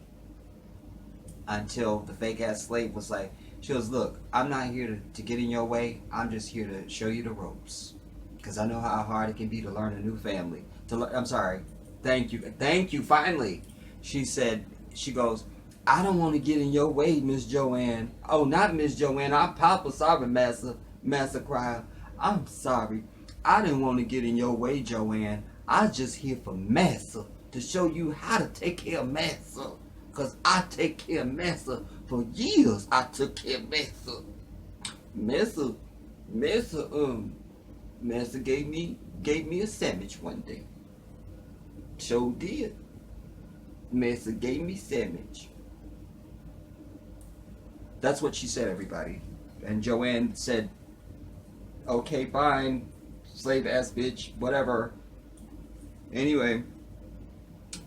Until the fake ass slave was like, she goes, look, I'm not here to get in your way. I'm just here to show you the ropes. Because I know how hard it can be to learn a new family. I'm sorry. Thank you, finally. She said, she goes, I don't want to get in your way, Miss Joanne. Oh, not Miss Joanne. I'm Papa. Sorry, Massa Crier. I'm sorry. I didn't want to get in your way, Joanne. I just here for Massa to show you how to take care of Massa. Because I take care of Massa for years. I took care of Massa. Massa gave me a sandwich one day. Sure did. Massa gave me sandwich. That's what she said, everybody. And Joanne said, okay, fine, slave ass bitch, whatever. Anyway,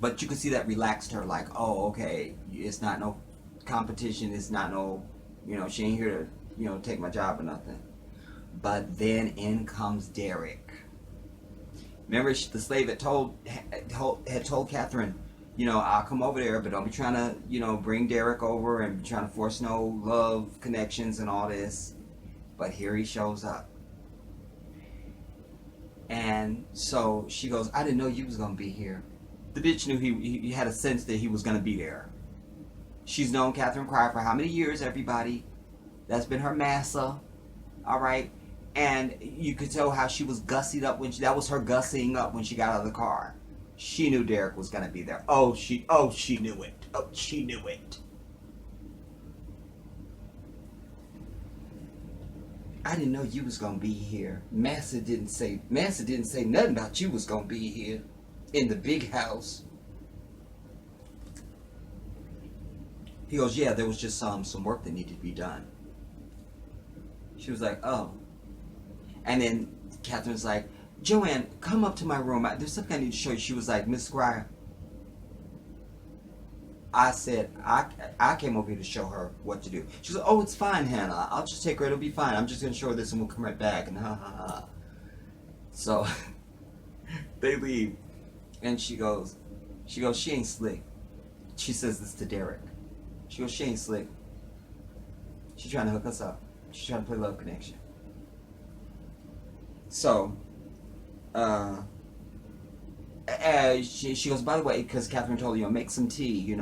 but you could see that relaxed her, like, oh, okay, it's not no competition, it's not no, she ain't here to, take my job or nothing. But then in comes Derek. Remember, the slave had told Catherine, I'll come over there, but don't be trying to, bring Derek over and be trying to force no love connections and all this. But here he shows up. And so she goes, I didn't know you was going to be here. The bitch knew he had a sense that he was going to be there. She's known Catherine Quitah for how many years, everybody? That's been her massa. All right? And you could tell how she was gussied up when that was her gussying up when she got out of the car. She knew Derek was going to be there. Oh, she knew it. Oh, she knew it. I didn't know you was gonna be here. Massa didn't say nothing about you was gonna be here in the big house. He goes, yeah, there was just some work that needed to be done. She was like, oh. And then Catherine's like, Joanne, come up to my room. There's something I need to show you. She was like, Miss Squire. I said, I came over here to show her what to do. She said, oh, it's fine, Hannah. I'll just take her. It'll be fine. I'm just going to show her this and we'll come right back. And ha, ha, ha. So, they leave. And she goes, she ain't slick. She says this to Derek. She goes, she ain't slick. She's trying to hook us up. She's trying to play Love Connection. So, she goes, by the way, because Catherine told her, make some tea,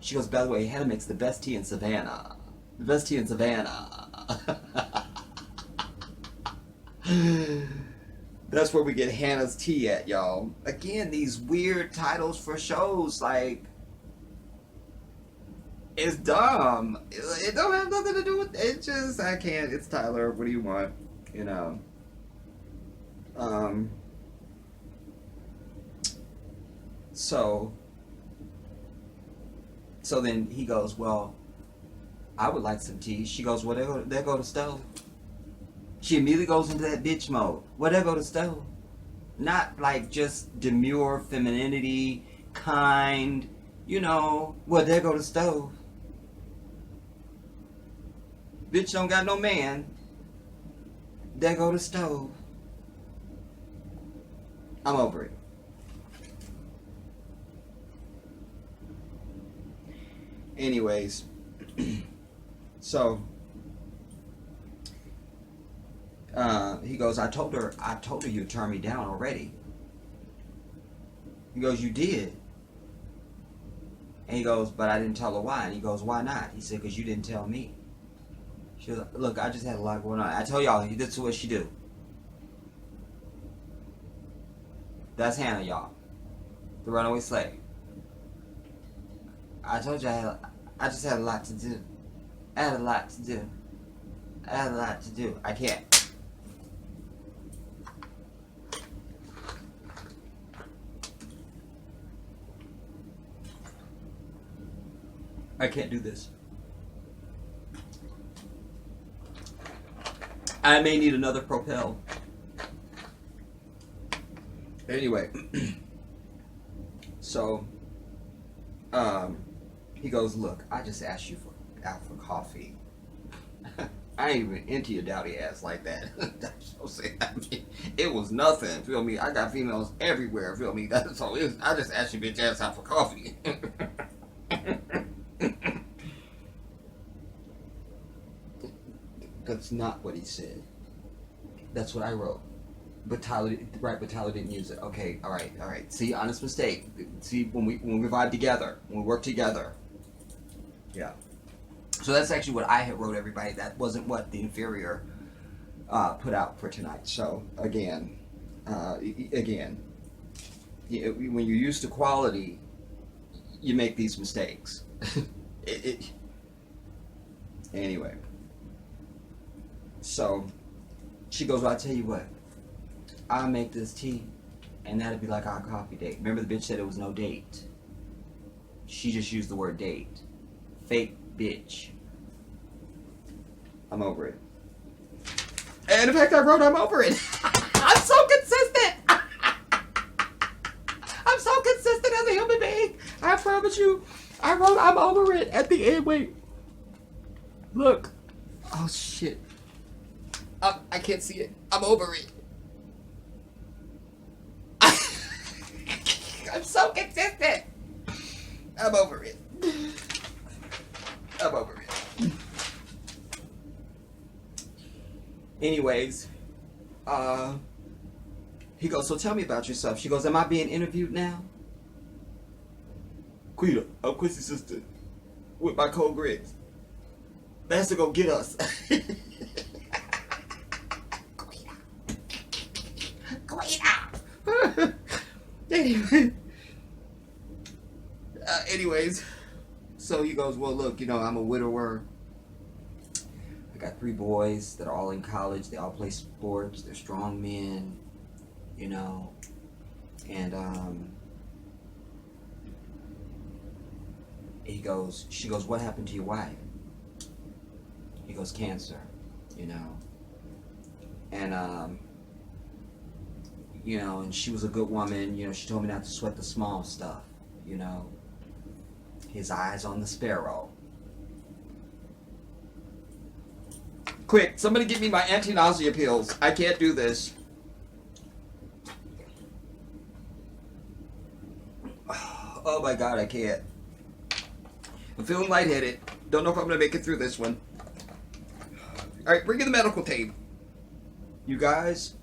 She goes, by the way, Hannah makes the best tea in Savannah. The best tea in Savannah. That's where we get Hannah's tea at, y'all. Again, these weird titles for shows, like, it's dumb. It don't have nothing to do with it. Just, I can't. It's Tyler. What do you want? So then he goes, well, I would like some tea. She goes, well, there go the stove. She immediately goes into that bitch mode. Well, there go the stove. Not like just demure femininity, kind, well, there go the stove. Bitch don't got no man. There go the stove. I'm over it. Anyways, so he goes, I told her you'd turn me down already. He goes, you did. And he goes, but I didn't tell her why. And he goes, why not? He said, because you didn't tell me. She was like, look, I just had a lot going on. I tell y'all, this is what she do. That's Hannah, y'all. The runaway slave. I told you I just had a lot to do. I had a lot to do. I can't. I can't do this. I may need another Propel. Anyway. So, he goes, look, I just asked you out for coffee. I ain't even into your dowdy ass like that. It was nothing, feel me? I got females everywhere, feel me? That's all it is. I just asked your bitch ass out for coffee. That's not what he said. That's what I wrote. But Tyler didn't use it. Okay, all right. See, honest mistake. See, when we vibe together, when we work together. Yeah. So that's actually what I had wrote, everybody. That wasn't what the inferior put out for tonight. So again, when you're used to quality, you make these mistakes. Anyway. So she goes, well, I tell you what. I'll make this tea, and that'll be like our coffee date. Remember the bitch said it was no date. She just used the word date. Fake bitch. I'm over it. And in fact, I wrote I'm over it. I'm so consistent. I'm so consistent as a human being. I promise you. I wrote I'm over it at the end. Wait. Look. Oh, shit. I can't see it. I'm over it. I'm so consistent. I'm over it. Anyways, he goes, so tell me about yourself. She goes, am I being interviewed now? Quitah, I'm Quincy's sister with my cold grits. That's to go get us. Quitah. Anyway. Anyways, so he goes, well, look, I'm a widower. I got 3 boys that are all in college. They all play sports. They're strong men, and she goes, what happened to your wife? He goes, cancer, and and she was a good woman. She told me not to sweat the small stuff. His eyes on the sparrow. Quick, somebody give me my anti-nausea pills. I can't do this. Oh my God, I can't. I'm feeling lightheaded. Don't know if I'm going to make it through this one. Alright, bring in the medical tape. You guys,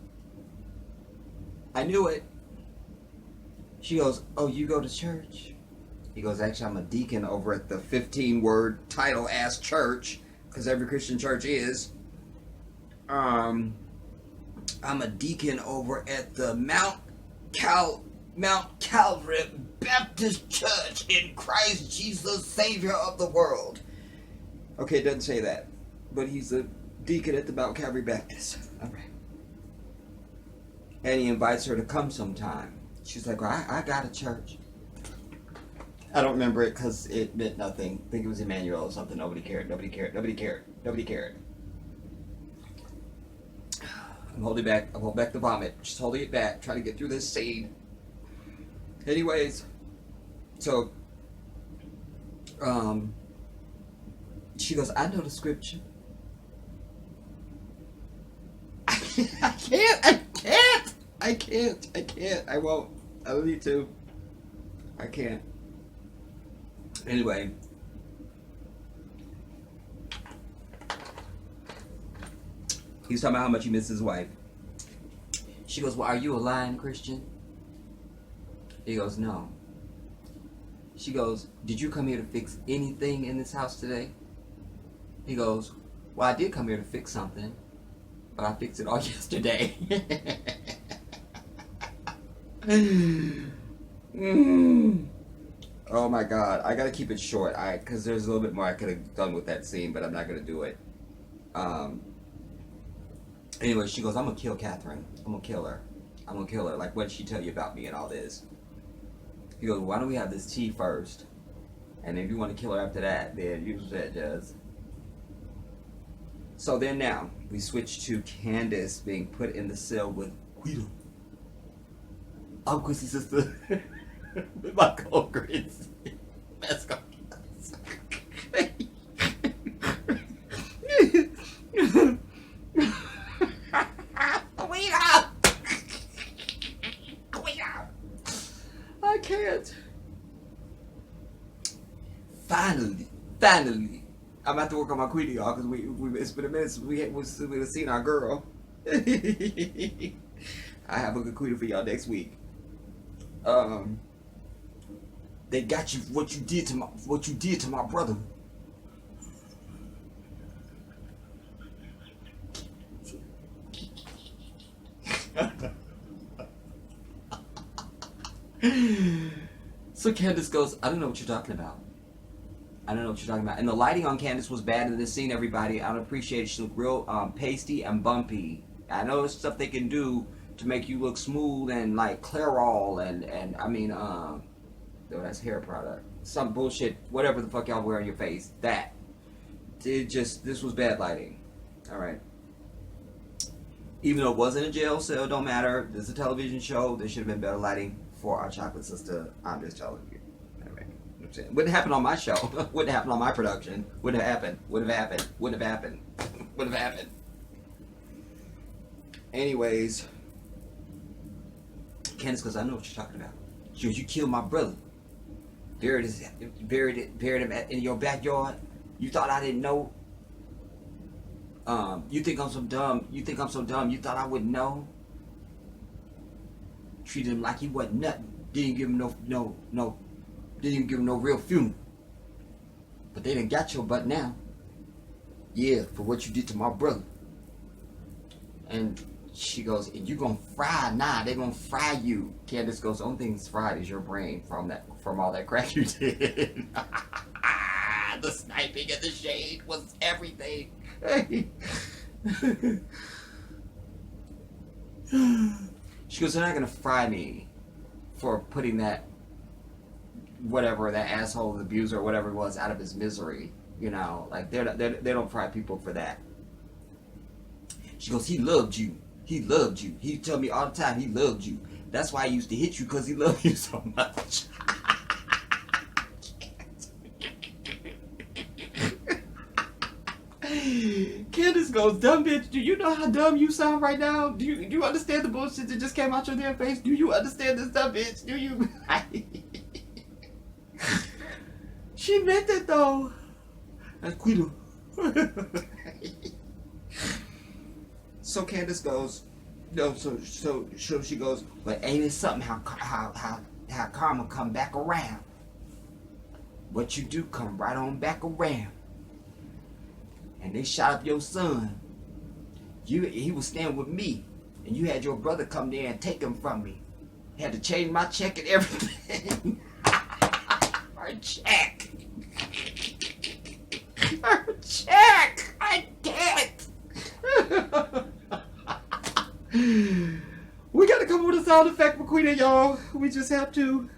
I knew it. She goes, oh, you go to church? He goes, actually, I'm a deacon over at the 15-word title-ass church, because every Christian church is. I'm a deacon over at the Mount Calvary Baptist Church in Christ Jesus, Savior of the world. Okay, it doesn't say that, but he's a deacon at the Mount Calvary Baptist. All right. And he invites her to come sometime. She's like, well, I got a church. I don't remember it because it meant nothing. I think it was Emmanuel or something. Nobody cared. Nobody cared. Nobody cared. Nobody cared. I'm holding back. I'm holding back the vomit. Just holding it back. Trying to get through this scene. Anyways, so she goes, I know the scripture. I can't. I won't. I don't need to. I can't. Anyway. He's talking about how much he misses his wife. She goes, well, are you a lying Christian? He goes, no. She goes, did you come here to fix anything in this house today? He goes, well, I did come here to fix something, but I fixed it all yesterday. Oh my God, I gotta keep it short, because there's a little bit more I could have done with that scene, but I'm not gonna do it. Anyway, she goes, I'm gonna kill Catherine. I'm gonna kill her. Like, what did she tell you about me and all this? He goes, why don't we have this tea first? And if you want to kill her after that, then you said just. So then now, we switch to Candice being put in the cell with Quitah. I'm Quincy's sister. With my cold grits. Let's go. I can't. Finally, I'm about to work on my Quitah, y'all, because it's been a minute since we've seen our girl. I have a good Quitah for y'all next week. They got you for what you did to my brother. So Candice goes, I don't know what you're talking about. And the lighting on Candice was bad in this scene, everybody. I don't appreciate it. She looked real pasty and bumpy. I know it's stuff they can do to make you look smooth and like Clairol and I mean, no, that's hair product. Some bullshit, whatever the fuck y'all wear on your face. This was bad lighting. Alright. Even though it wasn't a jail cell, don't matter. This is a television show. There should have been better lighting for our chocolate sister. I'm just telling you. Alright. Wouldn't happen on my show. Wouldn't happen on my production. Wouldn't have happened. Anyways. Candice goes, I know what you're talking about. She goes, you killed my brother. Buried him in your backyard. You thought I didn't know? You think I'm so dumb? You think I'm so dumb? You thought I wouldn't know? Treated him like he wasn't nothing. Didn't give him no. Didn't even give him no real funeral. But they done got your butt now. Yeah, for what you did to my brother. And she goes, and you gonna fry? Nah, they gonna fry you. Candice goes, the only thing that's fried is your brain from all that crack you did. The sniping and the shade was everything. She goes, they're not gonna fry me for putting that whatever, that asshole, the abuser or whatever it was, out of his misery. You know, like they don't fry people for that. She goes, he loved you. He loved you. He tell me all the time he loved you. That's why I used to hit you, because he loved you so much. Candice goes, dumb bitch, do you know how dumb you sound right now? Do you understand the bullshit that just came out your damn face? Do you understand this, dumb bitch? Do you? She meant it though. That's Quitah. So Candice goes, no, so she goes, but ain't it something how karma come back around? What you do come right on back around. And they shot up your son. He was staying with me, and you had your brother come there and take him from me. Had to change my check and everything. Her check. Her check. I can't. We gotta come up with a sound effect for Quitah, y'all. We just have to.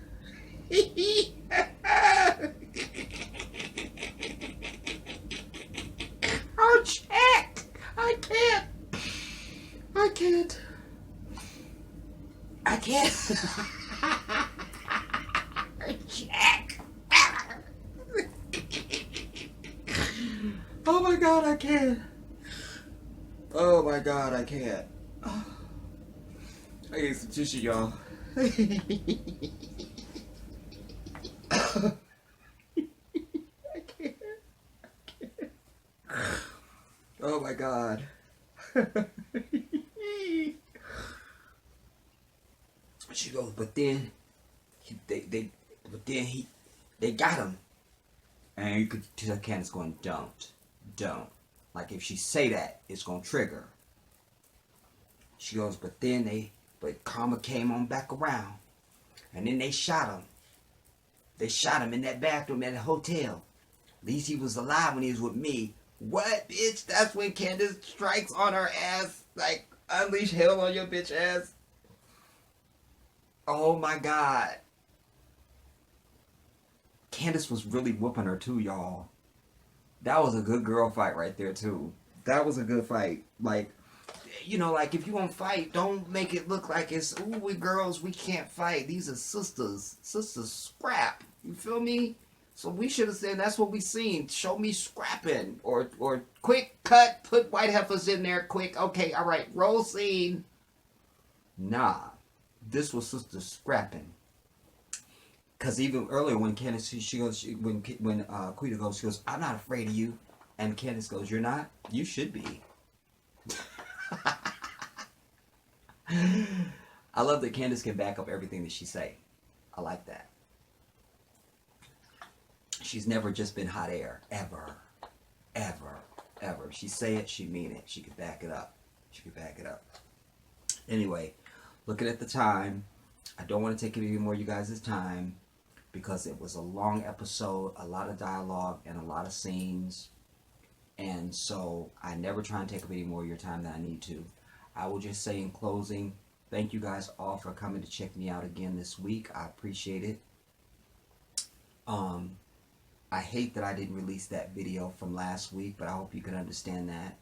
Our check! I can't! I can't! I can't! Our check! Oh my god, I can't! Oh my god, I can't! I need some tissue, y'all. Oh my god. She goes, but then they got him. And you could tell Candice going, don't. Like if she say that, it's gonna trigger. She goes, but karma came on back around. And then they shot him. They shot him in that bathroom at a hotel. At least he was alive when he was with me. What, bitch? That's when Candice strikes on her ass. Like, unleash hell on your bitch ass. Oh my god. Candice was really whooping her too, y'all. That was a good girl fight right there too. That was a good fight. Like, you know, like if you want to fight, don't make it look like it's, ooh, we girls, we can't fight. These are sisters. Sisters scrap. You feel me? So we should have said, that's what we seen. Show me scrapping. Or quick cut, put white heifers in there quick. Okay, all right, roll scene. Nah, this was sisters scrapping. Because even earlier when Candice, when Quitah goes, she goes, I'm not afraid of you. And Candice goes, you're not? You should be. I love that Candice can back up everything that she say. I like that. She's never just been hot air. Ever. She say it, she mean it. She could back it up. Anyway, looking at the time, I don't want to take any more of you guys' time because it was a long episode, a lot of dialogue, and a lot of scenes. And so I never try and take up any more of your time than I need to. I will just say in closing, thank you guys all for coming to check me out again this week. I appreciate it. I hate that I didn't release that video from last week, but I hope you can understand that.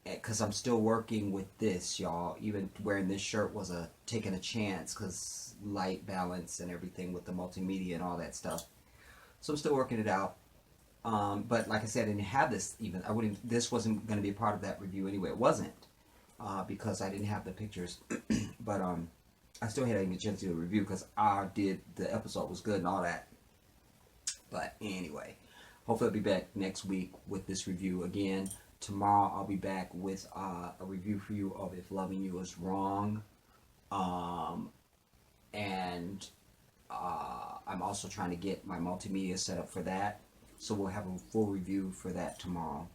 Because I'm still working with this, y'all. Even wearing this shirt was taking a chance because light balance and everything with the multimedia and all that stuff. So I'm still working it out. But like I said, I didn't have this even. This wasn't going to be a part of that review anyway. It wasn't because I didn't have the pictures. But I still had a chance to do a review because the episode was good and all that. But anyway, Hopefully I'll be back next week with this review again. Tomorrow I'll be back with a review for you of If Loving You Is Wrong. And I'm also trying to get my multimedia set up for that. So we'll have a full review for that tomorrow.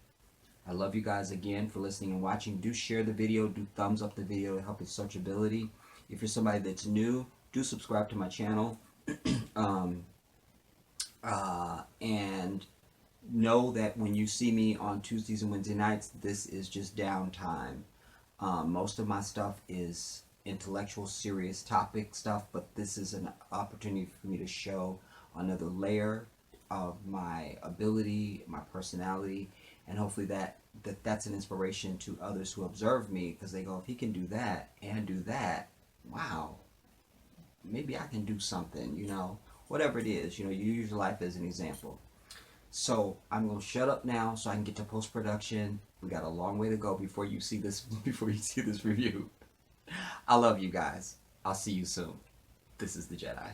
I love you guys again for listening and watching. Do share the video. Do thumbs up the video to help with searchability. If you're somebody that's new, do subscribe to my channel. And know that when you see me on Tuesdays and Wednesday nights, this is just downtime. Most of my stuff is intellectual, serious topic stuff, but this is an opportunity for me to show another layer of my ability, my personality, and hopefully that's an inspiration to others who observe me, because they go, if he can do that and do that, wow, maybe I can do something, you know, whatever it is, you know, you use your life as an example. So I'm gonna shut up now so I can get to post-production. We got a long way to go before you see this review. I love you guys. I'll see you soon. This is the Jedi.